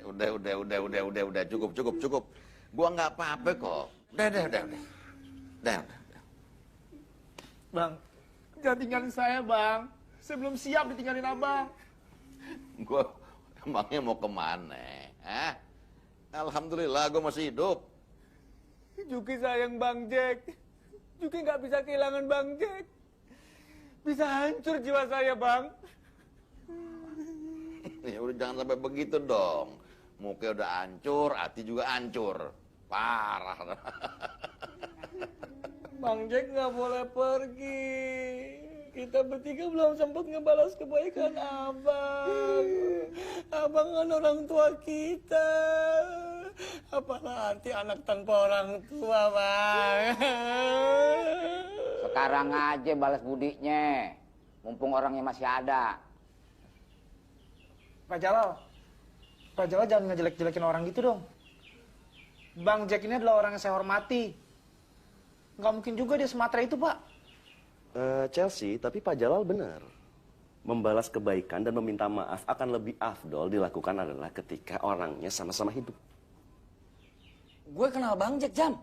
Udah, cukup. Gua nggak apa-apa kok. Udah. Bang, jangan tinggalin saya, Bang. Saya belum siap ditinggalin Abang. Gua emangnya mau kemana? Hah? Alhamdulillah gua masih hidup. Juki sayang Bang Jack. Juki nggak bisa kehilangan Bang Jack. Bisa hancur jiwa saya, Bang. Ya udah jangan sampai begitu dong. Muka udah hancur, hati juga hancur. Parah. Bang Jack nggak boleh pergi. Kita bertiga belum sempat ngebalas kebaikan Abang. Abang kan orang tua kita. Apalah nanti anak tanpa orang tua, Bang. Sekarang aja balas budinya. Mumpung orangnya masih ada. Pak Jalal jangan ngejelek-jelekin orang gitu dong. Bang Jack ini adalah orang yang saya hormati. Nggak mungkin juga dia sematra itu, Pak. Chelsea, tapi Pak Jalal benar. Membalas kebaikan dan meminta maaf akan lebih afdol dilakukan adalah ketika orangnya sama-sama hidup. Gue kenal Bang Jack, Jam.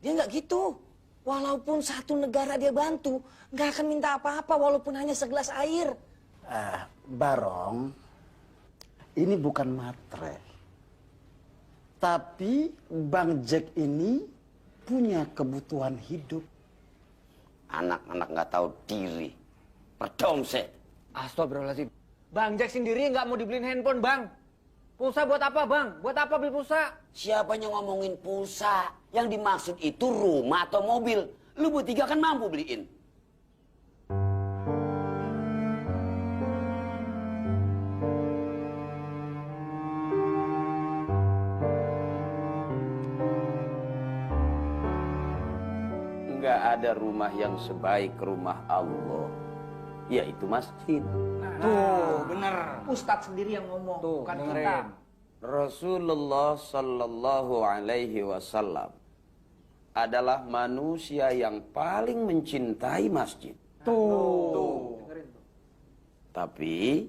Dia nggak gitu. Walaupun satu negara dia bantu, nggak akan minta apa-apa walaupun hanya segelas air. Barong, ini bukan matre. Tapi Bang Jack ini punya kebutuhan hidup. Anak-anak nggak tahu diri. Perdomset. Astagfirullahaladzim. Bang Jack sendiri nggak mau dibeliin handphone, Bang. Pulsa buat apa, Bang? Buat apa beli pulsa? Siapa yang ngomongin pulsa? Yang dimaksud itu rumah atau mobil. Lu bertiga kan mampu beliin. Nggak ada rumah yang sebaik rumah Allah, yaitu masjid. Tuh, bener. Ustadz sendiri yang ngomong, Tuh, bukan dengerin. kita. Rasulullah Sallallahu Alaihi Wasallam adalah manusia yang paling mencintai masjid. Tuh. Tapi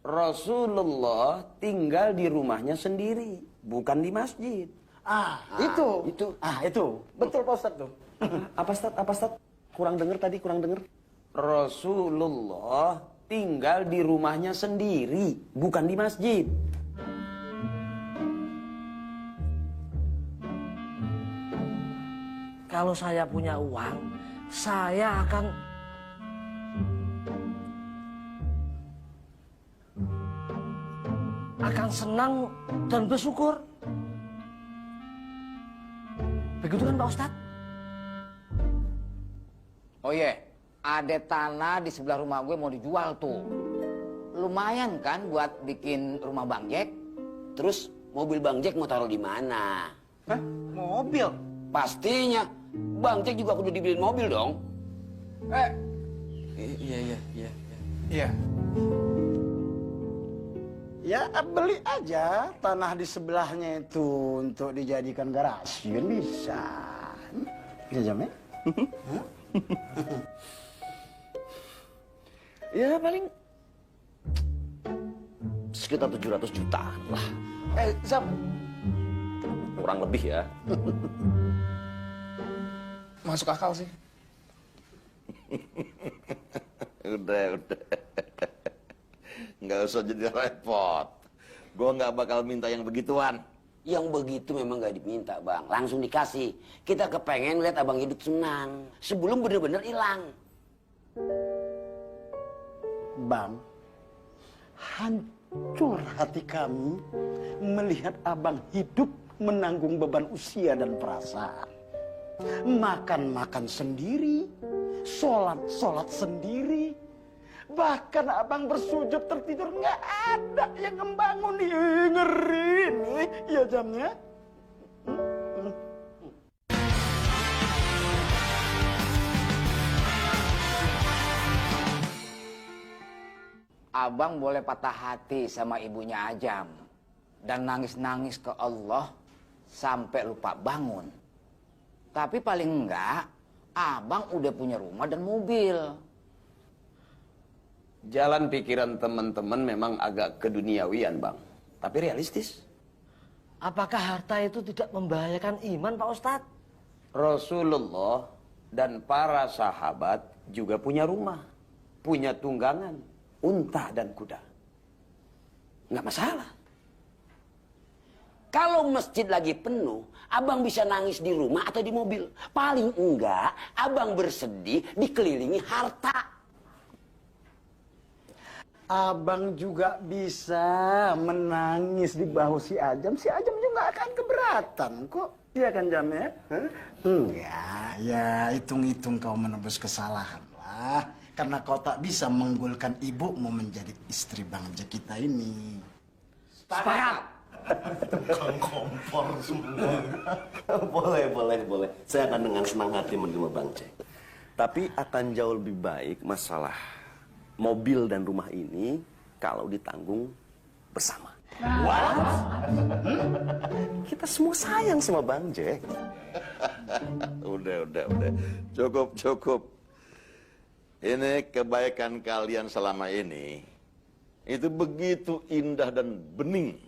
Rasulullah tinggal di rumahnya sendiri, bukan di masjid. Itu. Itu. Betul Pak Ustadz tuh. Apa Stat? Kurang denger tadi, kurang denger. Rasulullah tinggal di rumahnya sendiri, bukan di masjid. Kalau saya punya uang, saya akan senang dan bersyukur. Begitu kan Pak Ustadz? Oh iya, ada tanah di sebelah rumah gue mau dijual tuh. Lumayan kan buat bikin rumah Bang Jack. Terus mobil Bang Jack mau taruh di mana? Hah? Mobil? Pastinya, Bang Jack juga kudu dibeliin mobil dong. Iya. Iya. Ya beli aja tanah di sebelahnya itu untuk dijadikan garasi kan bisa. Bisa Jam ya? Ya paling sekitar 700 jutaan lah. Zam. Kurang lebih ya. Masuk akal sih. Udah. Nggak usah jadi repot. Gua nggak bakal minta yang begituan. Yang begitu memang gak diminta Bang, langsung dikasih. Kita kepengen lihat abang hidup senang sebelum bener-bener hilang. Bang, hancur hati kami melihat abang hidup menanggung beban usia dan perasaan. Makan-makan sendiri, sholat sendiri. Bahkan abang bersujud tertidur nggak ada yang ngembangun nih. Ngeri nih, ya Jamnya. Abang boleh patah hati sama ibunya Ajam dan nangis-nangis ke Allah sampai lupa bangun. Tapi paling enggak, abang udah punya rumah dan mobil. Jalan pikiran teman-teman memang agak keduniawian, Bang. tapi realistis. Apakah harta itu tidak membahayakan iman, Pak Ustadz? Rasulullah dan para sahabat juga punya rumah, punya tunggangan, unta dan kuda. Nggak masalah. Kalau masjid lagi penuh, abang bisa nangis di rumah atau di mobil. Paling enggak, abang bersedih dikelilingi harta. Abang juga bisa menangis di bahu si Ajam. Si Ajam juga akan keberatan kok. Iya kan Jam ya? Enggak, ya hitung-hitung kau menebus kesalahan lah. Karena kau tak bisa menggolkan ibumu menjadi istri Bang Jack kita ini. Sepakat. Kompor semua. Boleh. Saya akan dengan senang hati menerima Bang Jack. Tapi akan jauh lebih baik masalah mobil dan rumah ini kalau ditanggung bersama. Kita semua sayang sama Bang Jack. Udah. Cukup. Ini kebaikan kalian selama ini itu begitu indah dan bening.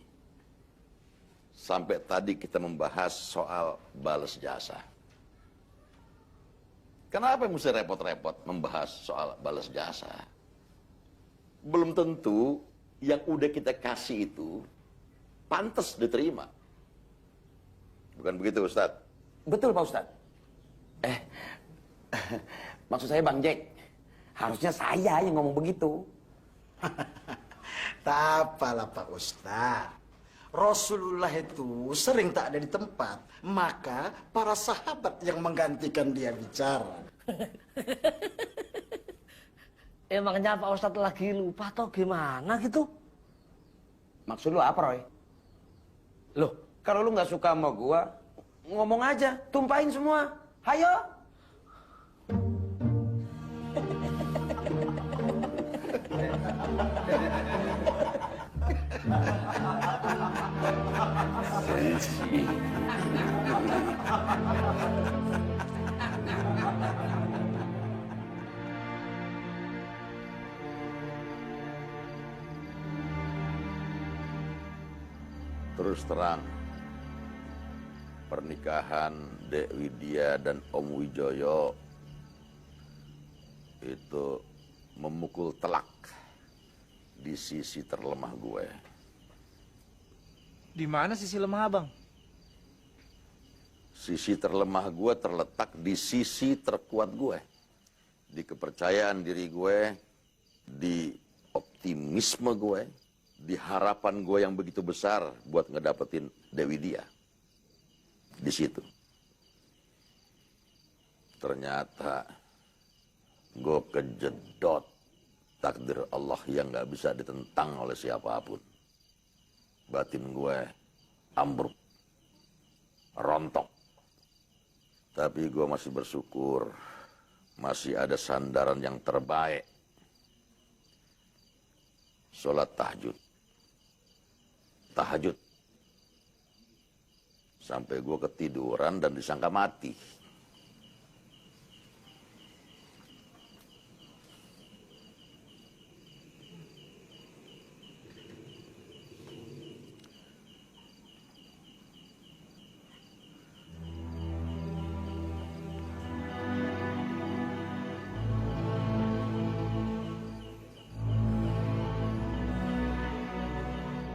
Sampai tadi kita membahas soal balas jasa. Kenapa mesti repot-repot membahas soal balas jasa? Belum tentu yang udah kita kasih itu pantas diterima. Bukan begitu, Ustadz? Betul, Pak Ustadz. Maksud saya Bang Jack, harusnya saya yang ngomong begitu. Tak apalah Pak Ustadz. Rasulullah itu sering tak ada di tempat. Maka para sahabat yang menggantikan dia bicara. Emangnya Pak Ustadz lagi lupa atau gimana gitu? Maksud lu apa, Roy? Loh, kalau lu nggak suka sama gua, ngomong aja, tumpahin semua. Hayo. Terus terang, pernikahan Dek Widya dan Om Wijoyo itu memukul telak di sisi terlemah gue. Di mana sisi lemah abang? Sisi terlemah gue terletak di sisi terkuat gue. Di kepercayaan diri gue, di optimisme gue, di harapan gue yang begitu besar buat ngedapetin Dewi Dia. Di situ. Ternyata gue kejedot takdir Allah yang gak bisa ditentang oleh siapapun. Batin gue ambruk, rontok. Tapi gue masih bersyukur, masih ada sandaran yang terbaik. Sholat tahajud. Tahajud. Sampai gue ketiduran dan disangka mati.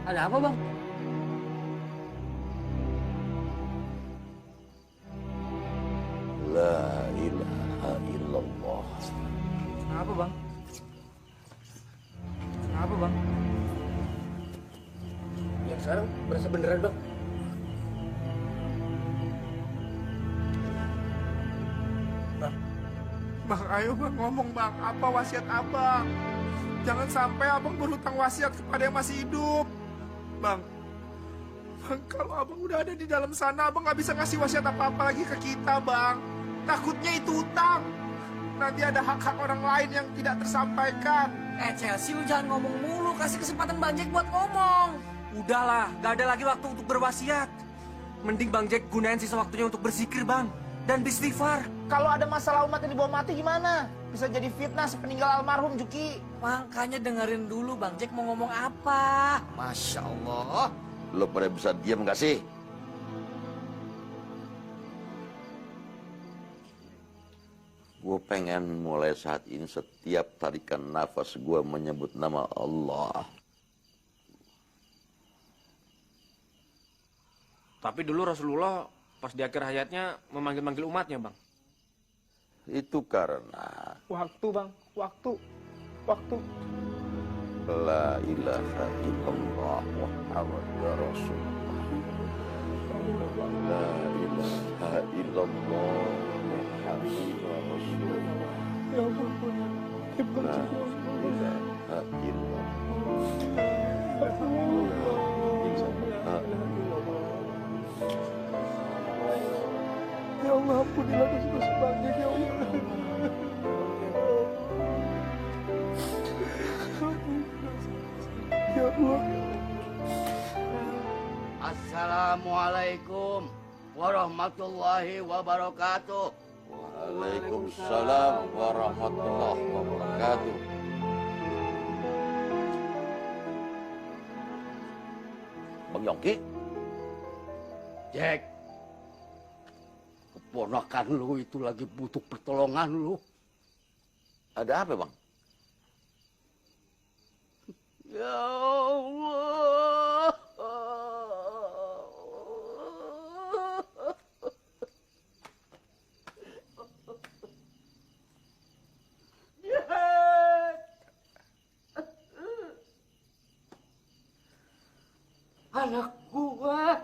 Ada apa, Bang? La ilaha illallah. Kenapa bang? Kenapa bang? Ya sekarang berasa beneran, Bang. Bang, ayo bang ngomong bang, apa wasiat abang? Jangan sampai abang berhutang wasiat kepada yang masih hidup. Bang, kalau abang udah ada di dalam sana, abang gak bisa ngasih wasiat apa-apa lagi ke kita bang. Takutnya itu utang. Nanti ada hak-hak orang lain yang tidak tersampaikan. Chelsea, lu jangan ngomong mulu, kasih kesempatan Bang Jack buat ngomong. Udahlah, gak ada lagi waktu untuk berwasiat. Mending Bang Jack gunain sisa waktunya untuk berzikir, Bang. Dan beristighfar. Kalau ada masalah umat yang dibawa mati gimana? Bisa jadi fitnah sepeninggal almarhum Juki. Makanya dengerin dulu Bang Jack mau ngomong apa. Masya Allah. Lo pada bisa diam gak sih? Gue pengen mulai saat ini setiap tarikan nafas gue menyebut nama Allah. Tapi dulu Rasulullah pas di akhir hayatnya memanggil-manggil umatnya, Bang. Itu karena Waktu bang, waktu. la ilaha illallah Muhammadur Rasulullah. La ilaha illallah Muhammadur Rasulullah. Ya ampun, La ilaha illallah. Ya Allah, ampunilah dosa-dosa Bang Jack, ya Allah. Ya Allah. Assalamualaikum warahmatullahi wabarakatuh. Waalaikumsalam warahmatullahi wabarakatuh. Bang Yongki, Jack, keponakan lu itu lagi butuh pertolongan lu. ada apa bang? Ya Allah. Anak gua.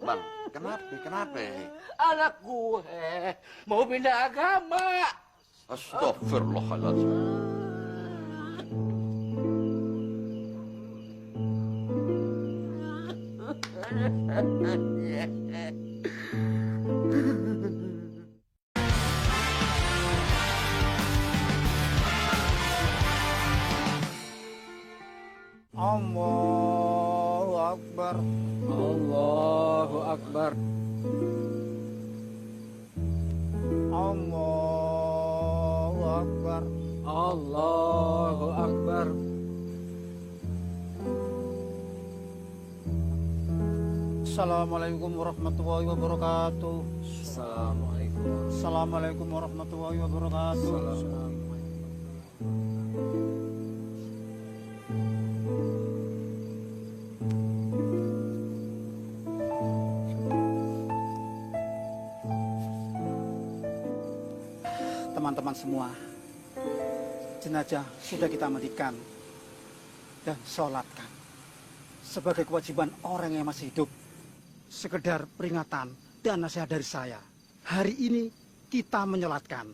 Bang, kenapa? Anak gue mau pindah agama. Astagfirullahaladzim. Allahu Akbar. Allahu Akbar. Allahu Akbar. Allahu Akbar. Assalamualaikum warahmatullahi wabarakatuh. Assalamualaikum. Assalamualaikum warahmatullahi wabarakatuh. Teman-teman semua, jenazah sudah kita mandikan dan sholatkan sebagai kewajiban orang yang masih hidup. Sekedar peringatan dan nasihat dari saya. Hari ini kita menyolatkan.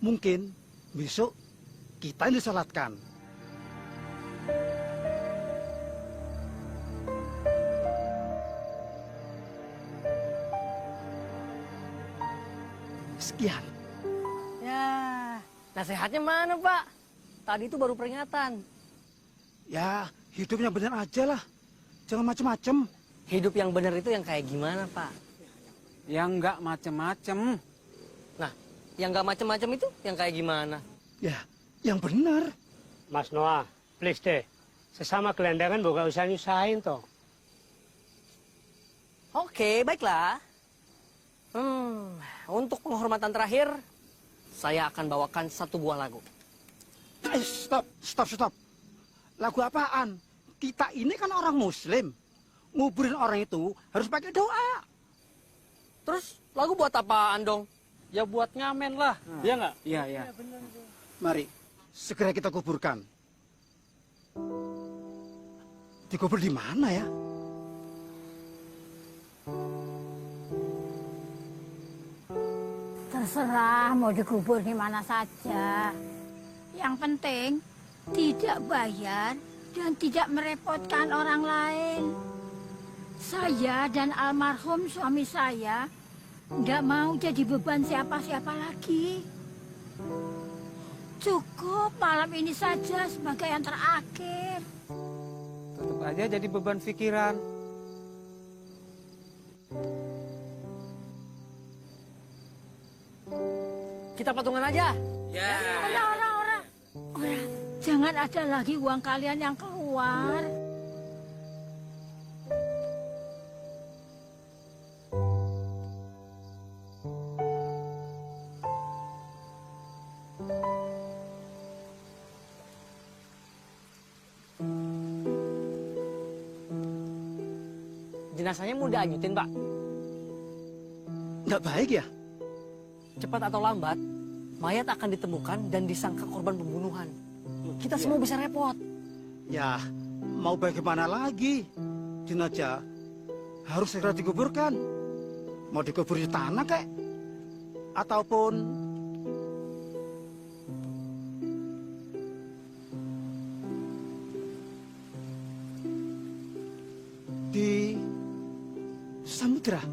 Mungkin besok kita yang disolatkan. Sekian. Ya, nasihatnya mana, Pak? Tadi itu baru peringatan. Ya, hidupnya benar aja lah. Jangan macem-macem. Hidup yang benar itu yang kayak gimana, Pak? Yang nggak macem-macem. Nah, yang nggak macem-macem itu yang kayak gimana? Ya, yang benar. Mas Noah, please deh. Sesama gelandangan gak usah nyusahin toh. Oke, baiklah. Untuk penghormatan terakhir, saya akan bawakan satu buah lagu. Stop. Lagu apaan? Kita ini kan orang muslim. Nguburin orang itu harus pakai doa. Terus lagu buat apaan dong? Ya buat ngamen lah, iya nggak? Iya. Mari, segera kita kuburkan. Dikubur di mana ya? Terserah mau dikubur di mana saja. Yang penting tidak bayar dan tidak merepotkan orang lain. Saya dan almarhum suami saya nggak mau jadi beban siapa-siapa lagi. Cukup malam ini saja sebagai yang terakhir. tetap aja jadi beban pikiran. Kita patungan aja. Ya. Orang. Jangan ada lagi uang kalian yang keluar. Jenazahnya mau diajutin, Pak. Nggak baik ya? Cepat atau lambat, mayat akan ditemukan dan disangka korban pembunuhan. Kita semua bisa repot. Ya, mau bagaimana lagi? Jenazah harus segera dikuburkan. Mau dikubur di tanah kek? Ataupun di samudra?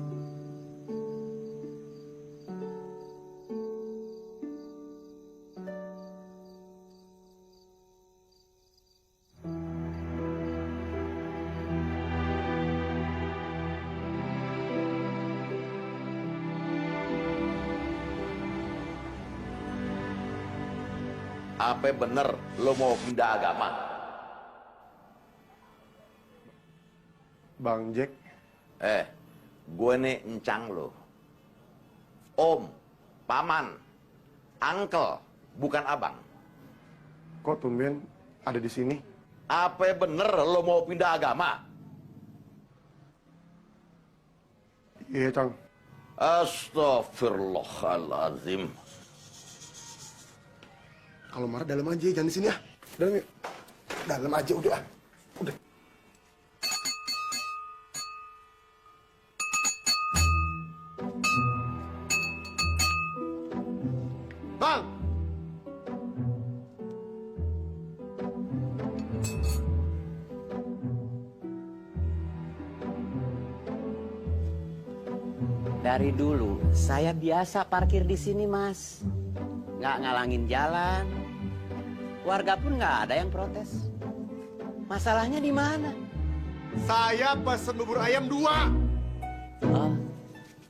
Apa bener lo mau pindah agama? Bang Jack. Gue nih encang lo. Om, paman, uncle, bukan abang. Kok tumben ada di sini? Apa bener lo mau pindah agama? Iya, Cang. Astagfirullahaladzim. Kalau marah dalam aja, jangan di sini ya. Dalam yuk. Dalam aja udah. Udah. Bang! Dari dulu saya biasa parkir di sini, Mas. Nggak ngalangin jalan. Warga pun nggak ada yang protes. Masalahnya di mana? Saya pesen bubur ayam 2. Oh,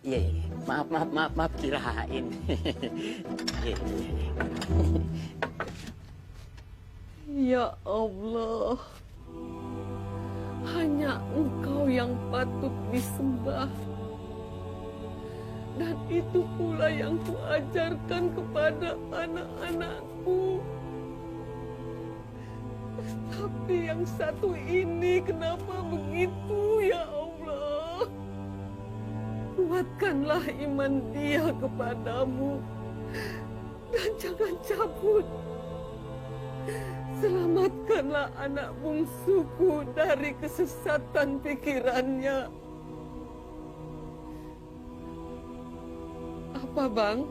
iya. Maaf, kirain. Ya Allah, hanya Engkau yang patut disembah. Dan itu pula yang kuajarkan kepada anak-anakku. Tapi yang satu ini kenapa begitu, ya Allah? Kuatkanlah iman dia kepadamu. Dan jangan cabut. Selamatkanlah anak bungsuku dari kesesatan pikirannya. Apa, Bang?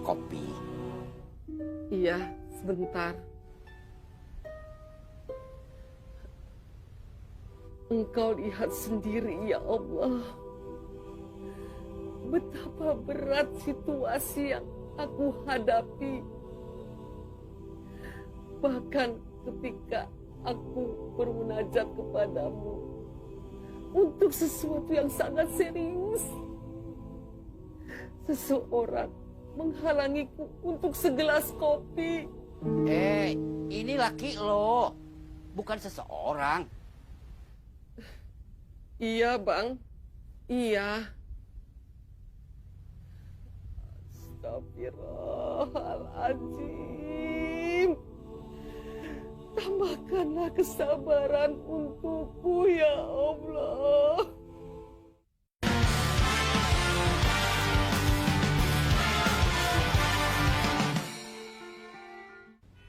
Kopi. Iya, sebentar. Engkau lihat sendiri, ya Allah. Betapa berat situasi yang aku hadapi. Bahkan ketika aku bermunajat kepadamu untuk sesuatu yang sangat serius. Seseorang menghalangiku untuk segelas kopi. Ini laki lo, bukan seseorang. Iya, Bang. Iya. Astagfirullahaladzim. Tambahkanlah kesabaran untukku, ya Allah.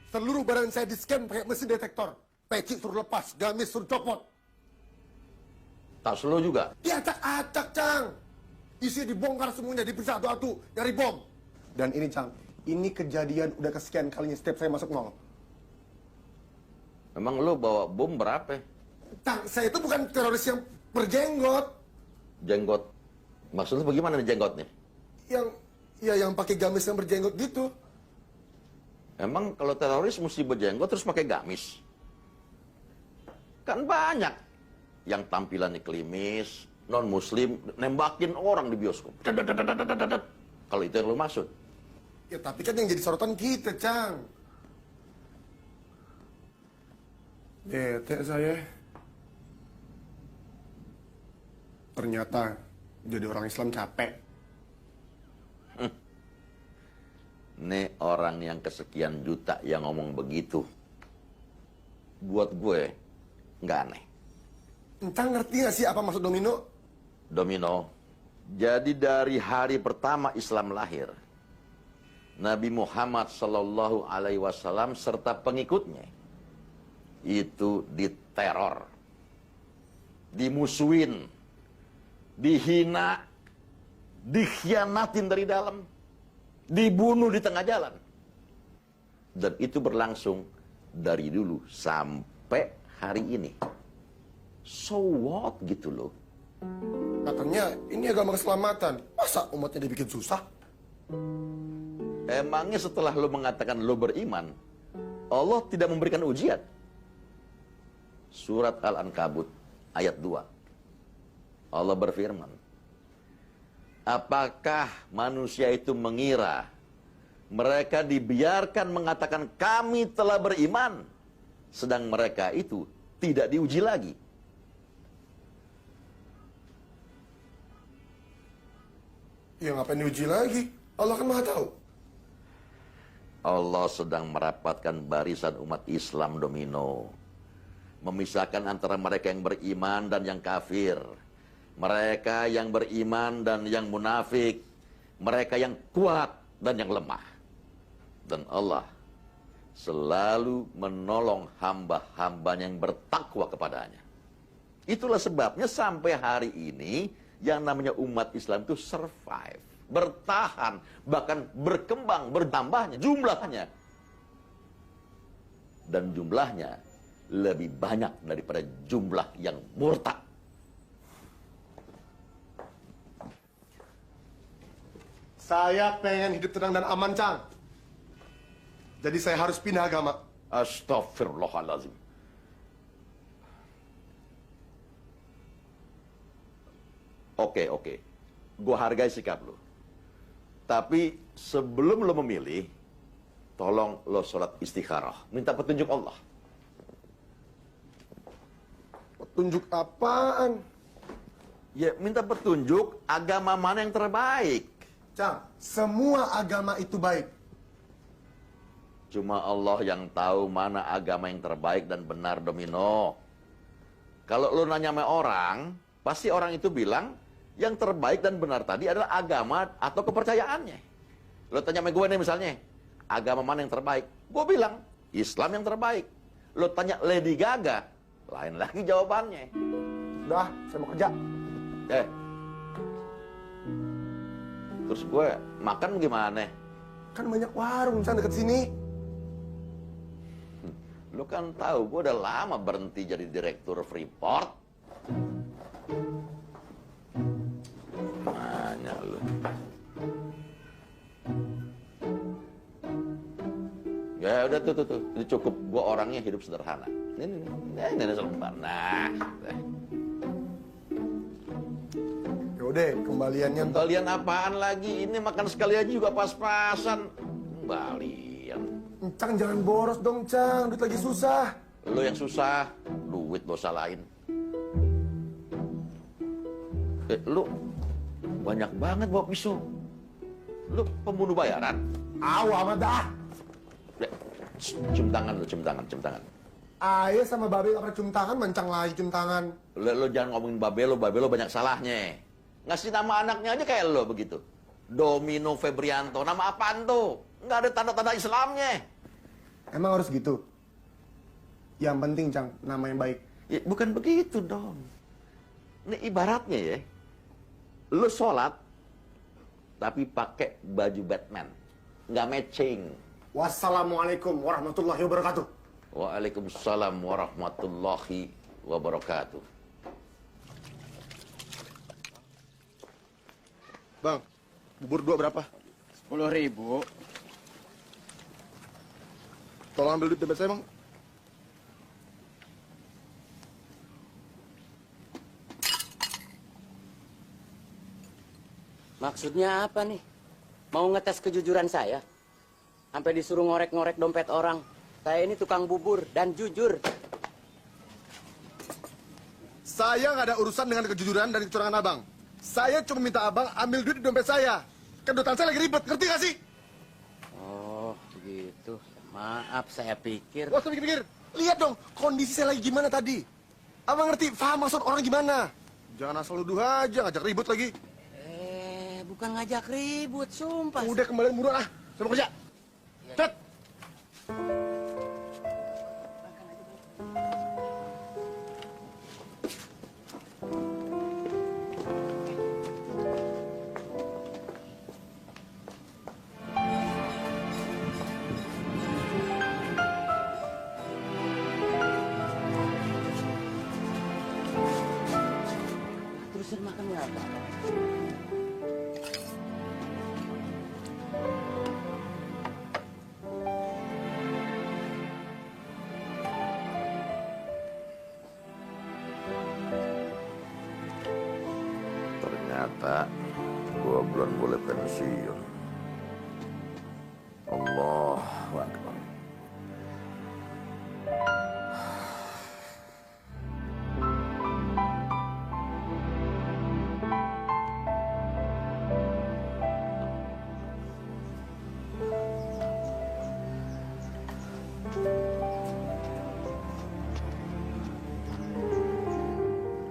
Seluruh barang saya di-scan pakai mesin detektor. Peci suruh lepas, gamis suruh copot. Tas lo juga? Diacak-acak, Cang. Isinya dibongkar semuanya, diperiksa satu-satu, nyari bom. Dan ini, Cang, ini kejadian udah kesekian kalinya setiap saya masuk mall. Emang lo bawa bom berapa? Cang, saya itu bukan teroris yang berjenggot. Jenggot? Maksudnya bagaimana nih jenggot nih? Yang pakai gamis yang berjenggot gitu. Emang kalau teroris mesti berjenggot terus pakai gamis? Kan banyak yang tampilannya klimis, non-muslim, nembakin orang di bioskop. Kalau itu yang lo maksud. Ya tapi kan yang jadi sorotan kita, Cang. Bete saya. Ternyata jadi orang Islam capek. Nih orang yang kesekian juta yang ngomong begitu. Buat gue, nggak aneh. Entah ngerti gak sih apa maksud domino? Domino. Jadi dari hari pertama Islam lahir, Nabi Muhammad Sallallahu Alaihi Wasallam serta pengikutnya itu diteror, dimusuhin, dihina, dikhianatin dari dalam, dibunuh di tengah jalan. Dan itu berlangsung dari dulu sampai hari ini. So what gitu loh. Katanya ini agama keselamatan. Masa umatnya dibikin susah? Emangnya setelah lo mengatakan lo beriman, Allah tidak memberikan ujian? Surat Al-Ankabut ayat 2. Allah berfirman, apakah manusia itu mengira mereka dibiarkan mengatakan kami telah beriman, sedang mereka itu tidak diuji lagi? Ya ngapain diuji lagi? Allah kan maha tahu. Allah sedang merapatkan barisan umat Islam, Domino. Memisahkan antara mereka yang beriman dan yang kafir. Mereka yang beriman dan yang munafik. Mereka yang kuat dan yang lemah. Dan Allah selalu menolong hamba-hambanya yang bertakwa kepadanya. Itulah sebabnya sampai hari ini yang namanya umat Islam itu survive, bertahan, bahkan berkembang, bertambahnya jumlahnya. Dan jumlahnya lebih banyak daripada jumlah yang murtad. Saya pengen hidup tenang dan aman, Cang. Jadi saya harus pindah agama. Astagfirullahaladzim. Oke. Gua hargai sikap lo. Tapi sebelum lo memilih, tolong lo sholat istikharah. Minta petunjuk Allah. Petunjuk apaan? Ya, minta petunjuk agama mana yang terbaik. Cang, semua agama itu baik. Cuma Allah yang tahu mana agama yang terbaik dan benar, Domino. Kalau lo nanya sama orang, pasti orang itu bilang, yang terbaik dan benar tadi adalah agama atau kepercayaannya. Lo tanya sama gue nih misalnya, agama mana yang terbaik? Gue bilang, Islam yang terbaik. Lo tanya Lady Gaga, lain lagi jawabannya. Udah, saya mau kerja. Terus gue makan gimana? Kan banyak warung, Cang, deket sini. Lo kan tahu, gue udah lama berhenti jadi direktur Freeport. Nanya lu. Ya udah tuh. Ini cukup, gue orangnya hidup sederhana. Ini selembar. Nah. Yaudah, kembaliannya. Kembalian apaan lagi? Ini makan sekali aja juga pas-pasan. Kembalian. Cang, jangan boros dong, Cang. Duit lagi susah. Lo yang susah, duit dosa lain. Lu banyak banget bawa pisau. Lu pembunuh bayaran. Amat dah. Cium tangan lu, cium tangan. Ayah sama babe gak pernah cium tangan, mancang lagi cium tangan. Lu jangan ngomongin babe lo banyak salahnya. Ngasih nama anaknya aja kayak lo begitu. Domino Febrianto, nama apaan tuh? Nggak ada tanda-tanda Islamnya. Emang harus gitu? Yang penting, Cang, nama yang baik. Ya, bukan begitu dong. Ini ibaratnya ya, lu sholat, tapi pakai baju Batman. Nggak matching. Wassalamualaikum warahmatullahi wabarakatuh. Waalaikumsalam warahmatullahi wabarakatuh. Bang, bubur 2 berapa? 10.000. Tolong ambil duit dompet saya, Bang. Maksudnya apa nih? Mau ngetes kejujuran saya? Sampai disuruh ngorek-ngorek dompet orang. Saya ini tukang bubur dan jujur. Saya nggak ada urusan dengan kejujuran dan kecurangan abang. Saya cuma minta abang ambil duit di dompet saya. Kedutaan saya lagi ribet, ngerti gak sih? Oh, begitu. Maaf, saya pikir... Gak usah pikir-pikir. Lihat dong, kondisi saya lagi gimana tadi. Abang ngerti, paham maksud orang gimana. Jangan asal nuduh aja, ngajak ribut lagi. Bukan ngajak ribut, sumpah. Udah kembali buruan ah, saya mau kerja. Cet! Terusin makan apa? Ternyata gua belum boleh pensiun. Allahu Akbar.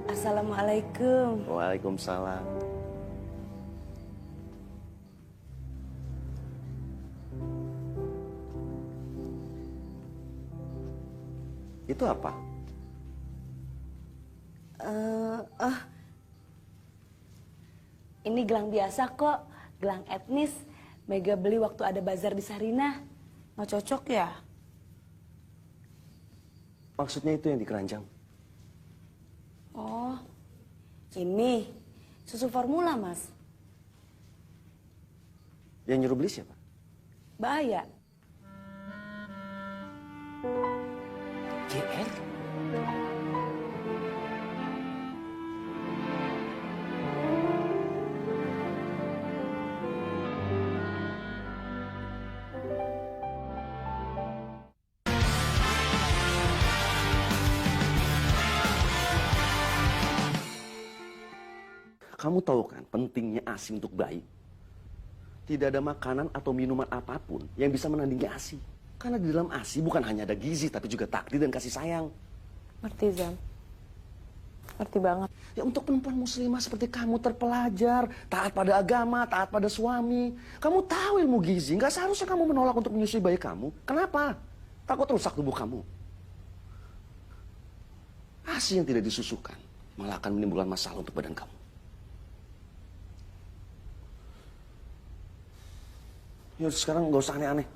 Assalamualaikum. Waalaikumsalam. Itu apa? Ini gelang biasa kok, gelang etnis. Mega beli waktu ada bazar di Sarinah. Nggak cocok ya? Maksudnya itu yang di keranjang? Oh, ini susu formula, Mas. Yang nyuruh beli siapa? Bahaya. JR? Kamu tahu kan pentingnya ASI untuk bayi? Tidak ada makanan atau minuman apapun yang bisa menandingi ASI. Karena di dalam ASI bukan hanya ada gizi, tapi juga takdir dan kasih sayang. Ngerti, Zam. Ngerti banget. Ya untuk perempuan muslimah seperti kamu terpelajar, taat pada agama, taat pada suami. Kamu tahu ilmu gizi, nggak seharusnya kamu menolak untuk menyusui bayi kamu. Kenapa? Takut rusak tubuh kamu. ASI yang tidak disusukan malah akan menimbulkan masalah untuk badan kamu. Ya sekarang nggak usah aneh-aneh.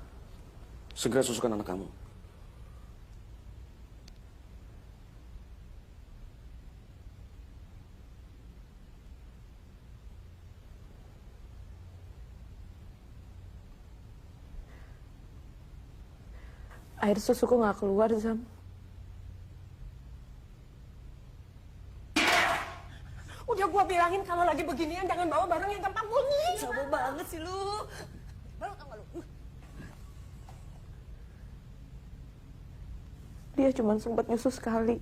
Segera susukan anak kamu. Air susuku nggak keluar, Zam. Udah gua bilangin kalau lagi beginian jangan bawa barang yang gampang bunyi. Coba banget sih lu. Baru tau gak lu? Dia cuma sempat nyusu sekali.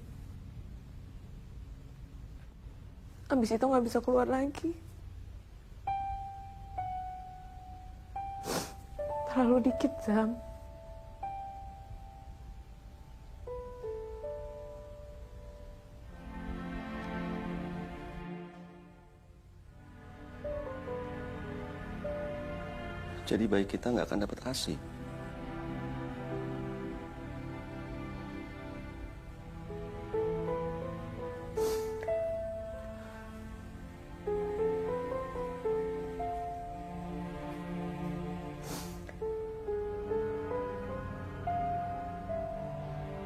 Abis itu nggak bisa keluar lagi. Terlalu dikit, Zam. Jadi bayi kita nggak akan dapat ASI.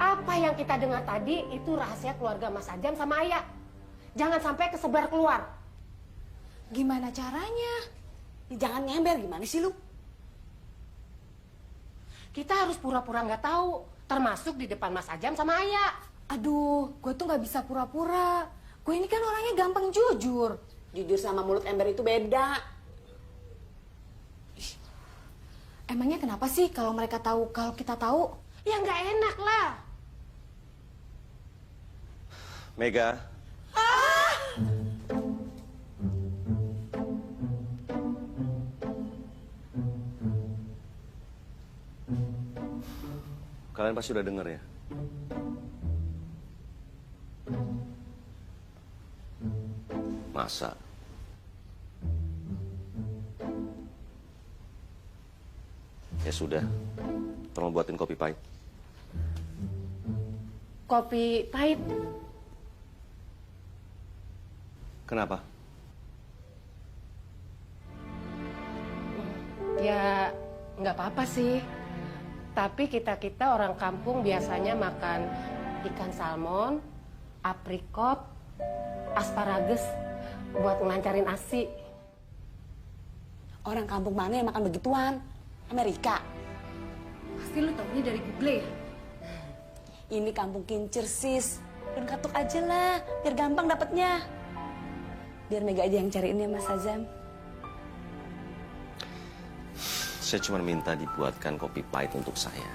Apa yang kita dengar tadi itu rahasia keluarga Mas Ajam sama Ayah. Jangan sampai kesebar keluar. Gimana caranya? Jangan nyember, gimana sih lu? Kita harus pura-pura nggak tahu, termasuk di depan Mas Ajam sama Ayah. Aduh, gue tuh nggak bisa pura-pura. Gue ini kan orangnya gampang jujur. Jujur sama mulut ember itu beda. Emangnya kenapa sih kalau mereka tahu kalau kita tahu? Ya nggak enak lah. Mega. Kalian pasti udah denger ya? Masa? Ya sudah, tolong buatin kopi pahit. Kopi pahit. Kenapa? Ya nggak apa-apa sih. Tapi kita-kita orang kampung biasanya makan ikan salmon, aprikot, asparagus buat ngelancarin ASI. Orang kampung mana yang makan begituan? Amerika. Pasti lu taunya dari Google ya? Ini kampung kincir, sis. Dan katuk aja lah, biar gampang dapetnya. Biar Mega aja yang cariin ya, Mas Azam. Saya cuma minta dibuatkan kopi pahit untuk saya.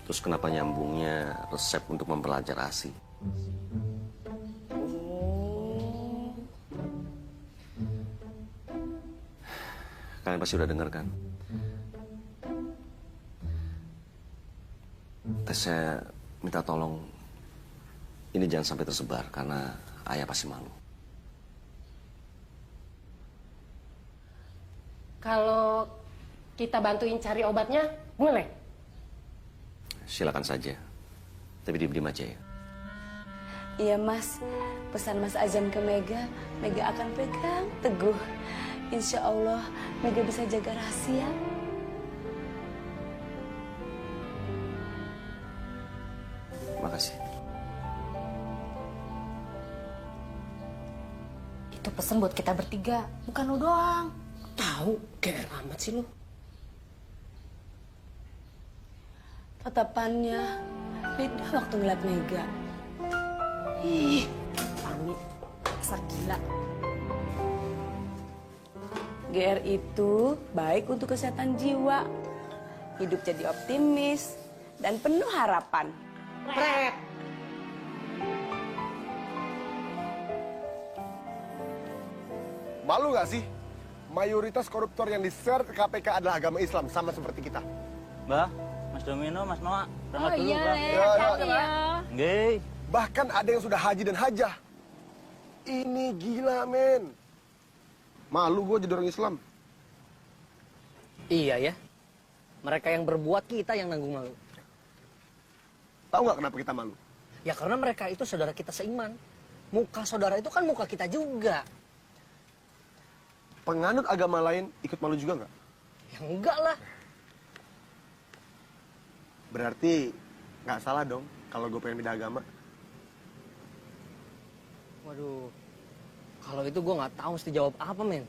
Terus kenapa nyambungnya resep untuk mempelajar ASI? Kalian pasti udah denger kan? Saya minta tolong ini jangan sampai tersebar karena ayah pasti malu. Kalau kita bantuin cari obatnya, boleh? Silakan saja. Tapi diam-diam aja ya. Iya, Mas. Pesan Mas Azam ke Mega, Mega akan pegang teguh. Insya Allah, Mega bisa jaga rahasia. Makasih. Itu pesan buat kita bertiga, bukan lu doang. Tahu, GR amat sih lu. Tatapannya beda waktu ngeliat Mega. Ih, pamit. Dasar gila. GR itu baik untuk kesehatan jiwa. Hidup jadi optimis dan penuh harapan. Pret. Malu nggak sih? Mayoritas koruptor yang di-share ke KPK adalah agama Islam, sama seperti kita. Mbah, Mas Domino, Mas Noah, berangkat dulu, iya, Mbah. ya. Nggih. Bahkan ada yang sudah haji dan hajah. Ini gila, men. Malu gue jadi orang Islam. Iya ya. Mereka yang berbuat, kita yang nanggung malu. Tahu nggak kenapa kita malu? Ya karena mereka itu saudara kita seiman. Muka saudara itu kan muka kita juga. Penganut agama lain ikut malu juga nggak? Ya enggak lah. Berarti nggak salah dong kalau gue pengen pindah agama. Waduh. Kalau itu gue nggak tahu mesti jawab apa, men.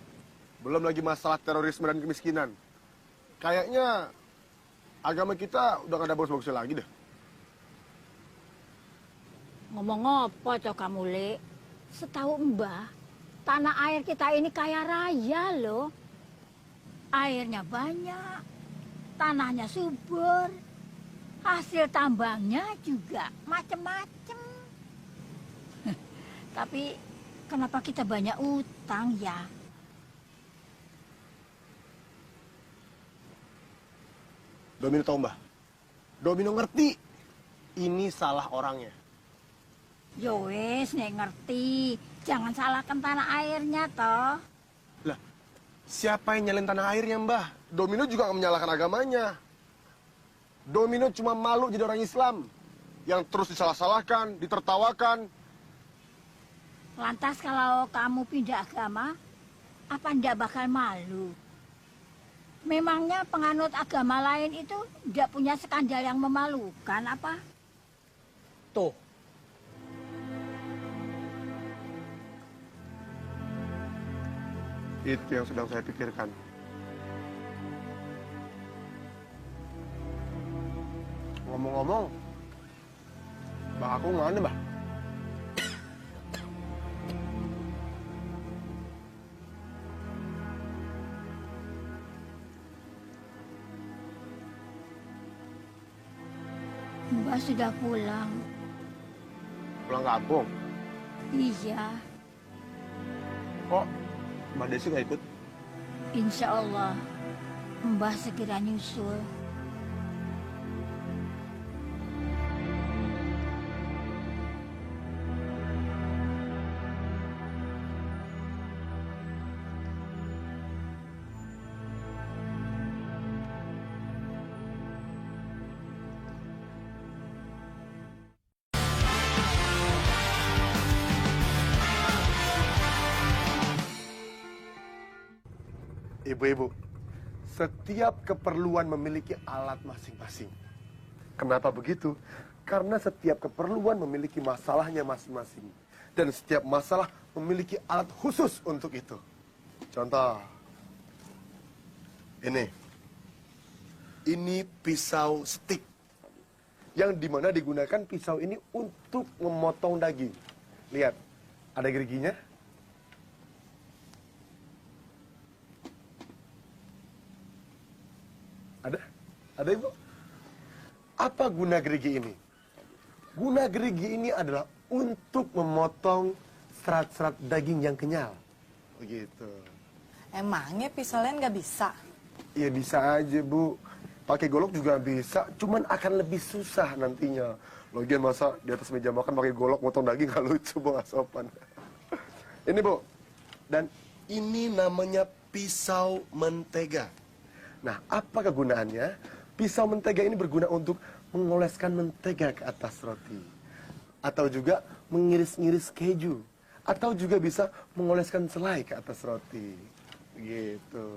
Belum lagi masalah terorisme dan kemiskinan. Kayaknya agama kita udah gak ada bagus-bagusnya lagi deh. Ngomong apa coba kamu, Le? Setahu Mbah, tanah air kita ini kaya raya loh. Airnya banyak, tanahnya subur, hasil tambangnya juga macem-macem. Tapi kenapa kita banyak utang ya? Domino tahu Mbah? Domino ngerti. Ini salah orangnya. Yo wes, nek ngerti. Jangan salahkan tanah airnya toh. Lah, siapa yang nyalain tanah airnya Mbah? Domino juga nggak menyalahkan agamanya. Domino cuma malu jadi orang Islam. Yang terus disalah-salahkan, ditertawakan. Lantas kalau kamu pindah agama, apa ndak bakal malu? Memangnya penganut agama lain itu ndak punya skandal yang memalukan apa? Tuh. Itu yang sedang saya pikirkan. Ngomong-ngomong, Mbak aku mana, Mbak? Mbah sudah pulang. Pulang kampung? Iya, Kok Mbak Desi nggak ikut? insya Allah Mbah segera nyusul. Ibu-ibu, setiap keperluan memiliki alat masing-masing. Kenapa begitu? Karena setiap keperluan memiliki masalahnya masing-masing. Dan setiap masalah memiliki alat khusus untuk itu. Contoh, ini pisau stik. Yang dimana digunakan pisau ini untuk memotong daging. Lihat, ada geriginya. Ada ibu? Apa guna gerigi ini? Guna gerigi ini adalah untuk memotong serat-serat daging yang kenyal. Begitu. Emangnya pisau lain nggak bisa? Ya bisa aja bu. Pakai golok juga bisa, cuman akan lebih susah nantinya. Lagian masa di atas meja makan pakai golok motong daging nggak lucu bu, nggak sopan. Ini bu, dan ini namanya pisau mentega. Nah, apa kegunaannya? Pisau mentega ini berguna untuk mengoleskan mentega ke atas roti. Atau juga mengiris-ngiris keju. Atau juga bisa mengoleskan selai ke atas roti. Gitu.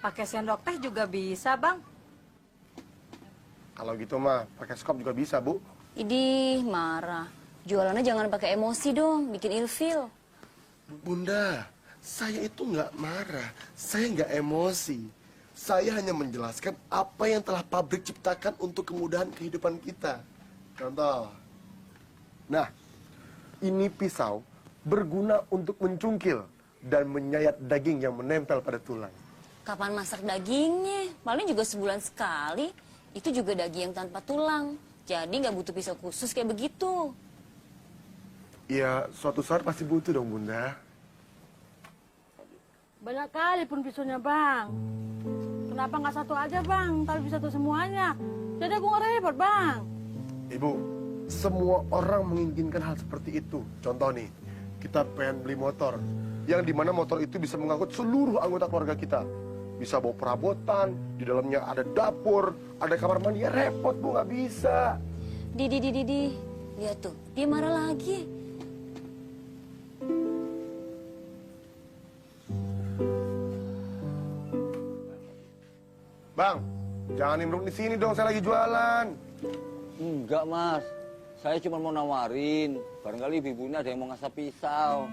Pakai sendok teh juga bisa, Bang. Kalau gitu mah, pakai skop juga bisa, Bu. Idih, marah. Jualannya jangan pakai emosi dong, bikin ilfil. Bunda, saya itu nggak marah. Saya nggak emosi. Saya hanya menjelaskan apa yang telah pabrik ciptakan untuk kemudahan kehidupan kita. Contoh. Nah, ini pisau berguna untuk mencungkil dan menyayat daging yang menempel pada tulang. Kapan masak dagingnya? Paling juga sebulan sekali. Itu juga daging yang tanpa tulang. Jadi nggak butuh pisau khusus kayak begitu. Ya, suatu saat pasti butuh dong, Bunda. Banyak kali pun pisaunya, Bang. Kenapa nggak satu aja, Bang? Tapi bisa tuh semuanya. Jadi aku nggak repot, Bang. Ibu, semua orang menginginkan hal seperti itu. Contoh nih, kita pengen beli motor. Yang dimana motor itu bisa mengangkut seluruh anggota keluarga kita. Bisa bawa perabotan, di dalamnya ada dapur, ada kamar mandi. Ya repot, Bu, nggak bisa. Didi. Lihat tuh, dia marah lagi. Bang, jangan nimbrung di sini dong, saya lagi jualan. Enggak, Mas. Saya cuma mau nawarin. Barangkali ibu-ibunya ada yang mau ngasah pisau.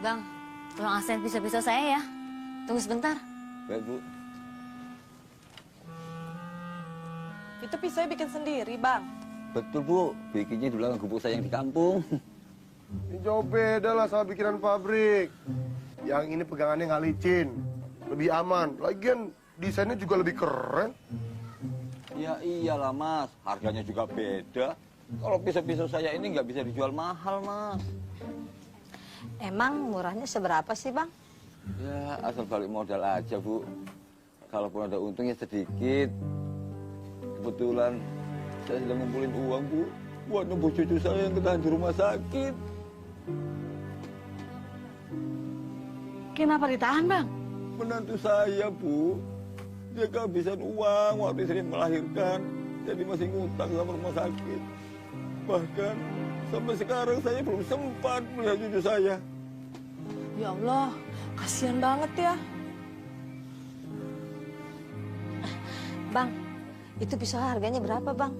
Bang, tolong aksen pisau-pisau saya ya. Tunggu sebentar. Baik, Bu. Itu pisaunya bikin sendiri, Bang. Betul, Bu. Bikinnya di belakang gubuk saya yang di kampung. Ini jauh beda lah sama bikinan pabrik. Yang ini pegangannya nggak licin, lebih aman. Lagian desainnya juga lebih keren. Ya iyalah, Mas. Harganya juga beda. Kalau pisau-pisau saya ini nggak bisa dijual mahal, Mas. Emang murahnya seberapa sih, Bang? Ya, asal balik modal aja, Bu. Kalaupun ada untungnya sedikit. Kebetulan saya sedang ngumpulin uang, Bu, buat nembus cucu saya yang ketahan di rumah sakit. Kenapa ditahan, Bang? Menantu saya, Bu. Dia kehabisan uang waktu istri melahirkan. Jadi masih ngutang sama rumah sakit. Bahkan sampai sekarang saya belum sempat melihat cucu saya. Ya Allah, kasihan banget ya. Bang, itu pisau harganya berapa, Bang?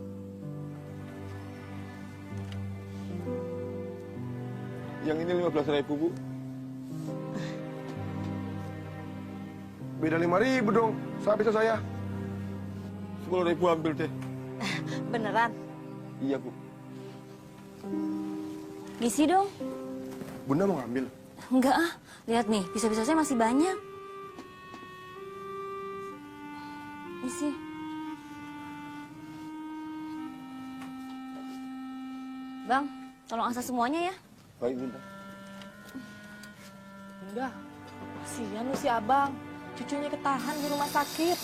Yang ini 15.000, Bu. Beda 5.000 dong, sama pisau saya. 10.000 ambil deh. Beneran? Iya, Bu. Ngisi dong. Bunda mau ngambil? Enggak ah, lihat nih, pisau-pisau saya masih banyak. Bang, tolong asah semuanya ya. Baik, Bunda. Bunda, kasihan lu si abang. Cucunya ketahan di rumah sakit.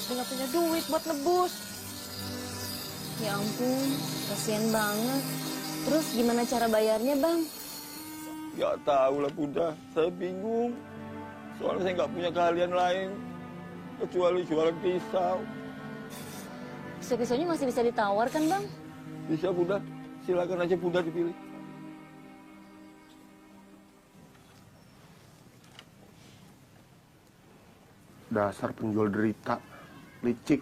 Dia nggak punya duit buat nebus. Ya ampun, kasihan banget. Terus gimana cara bayarnya, Bang? Nggak tahu lah, Bunda. Saya bingung. Soalnya saya nggak punya keahlian lain. Kecuali jualan pisau. Pisau-pisaunya masih bisa ditawar kan, Bang? Bisa, Bunda. Silakan aja Bunda dipilih. Dasar penjual derita, licik.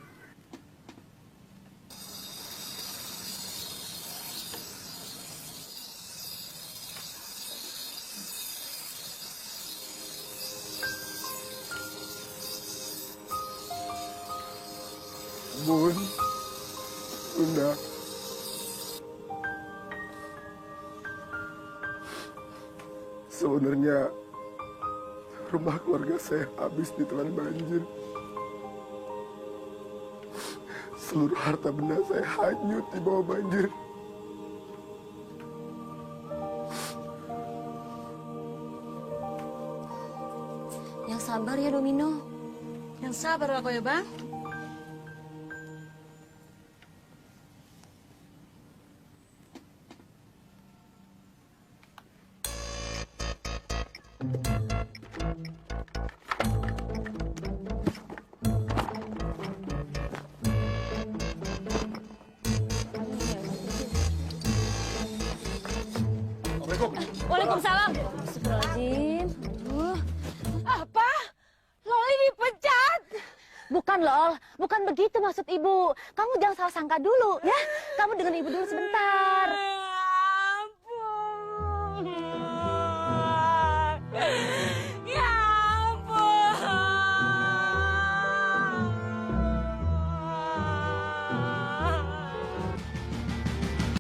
Bunda. Sebenarnya rumah keluarga saya habis ditelan banjir. Seluruh harta benda saya hanyut di bawah banjir. Yang sabar ya, Domino. Yang sabar aku ya, Bang. Waalaikumsalam. Astagfirullahaladzim. Apa? Loli dipecat? Bukan, Lol. Bukan begitu maksud Ibu. Kamu jangan salah sangka dulu, ya. Kamu dengan Ibu dulu sebentar.